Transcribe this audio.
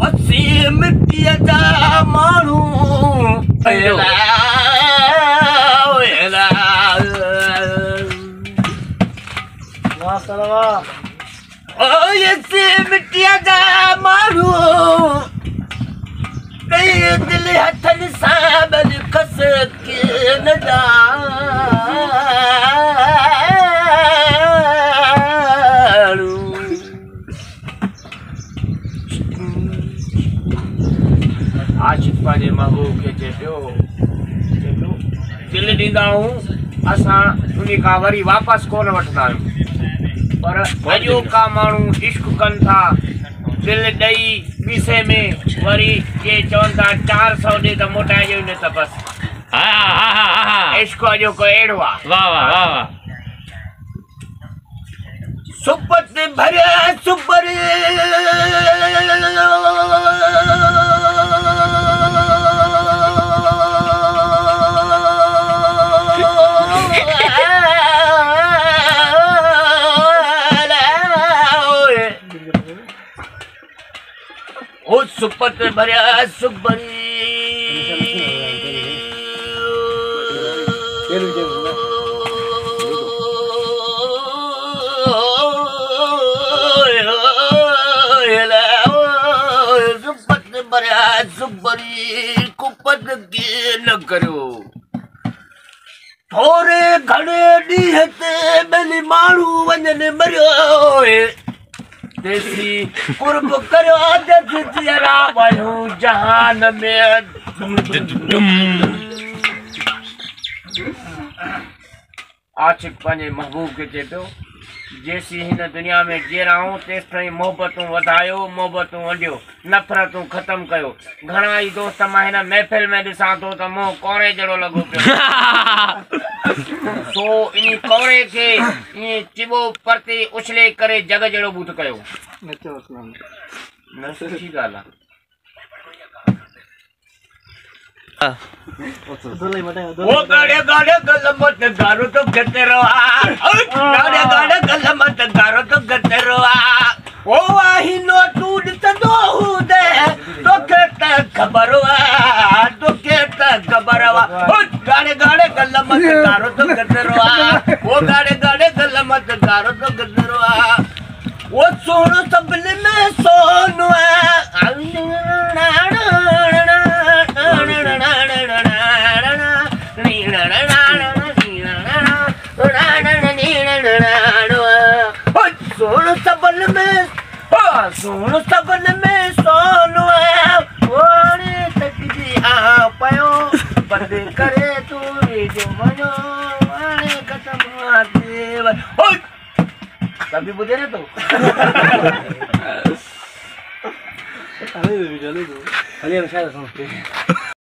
असी मिट्टीअ जा माण्हू वेला वेला असी मिट्टीअ जा माण्हू कई दिल हथनि सां बि खस के न ॼाणू आशिक़ पंहिंजे महबूब खे चए पियो दिलि ॾींदा आहियूं असां उन खां वरी वापसि कोन वठंदा आहियूं पर अॼोका माण्हू इश्क कनि था दिलि ॾेई पीसे में वरी के चवनि था 400 ॾे त मोटाए ॾियो न त बसि इश्क अॼोको अहिड़ो आहे वाह वाह वाह वाह सुपत भरिया सुपर ओ सुपत भरिया सुपरी सुबरी कुपत के न करो थोरे घणे ॾींहं ते ॿिनि माण्हू वञनि मरियो देसी कुर्ब करियो जरा वञूं जहान में आशिक़ पंहिंजे महबूब खे चए पियो जेसी हिन दुनिया में जीराऊं तेसि ताईं मोहबतूं वधायो मोहबतूं वंडियो नफ़रतूं ख़तमु कयो घणा ई दोस्त मां हिन महफ़िल में ॾिसां थो त मुंहुं कोरे जहिड़ो लॻो पियो सो इन कोरे खे ईअं चिॿो परते उछले करे जग जहिड़ो बूथ कयो न सुठी ॻाल्हि आहे वो गाड़े गाड़े गलमत गारो तो गते रवा गाड़े गाड़े गलमत गारो तो गते रवा ओ आही नो टूट तदो हुदे तो केता खबरवा तो केता खबरवा ओ गाड़े गाड़े गलमत गारो तो गते रवा वो गाड़े गाड़े गलमत गारो तो गते रवा वो सोनो सबले में सोनो सोन सबन में सोनो ओणे तकजी पयो बंद करे तू जो मनो आणे खत्म देव ओ कभी बुझे ना तो अरे चलो तो खाली शायद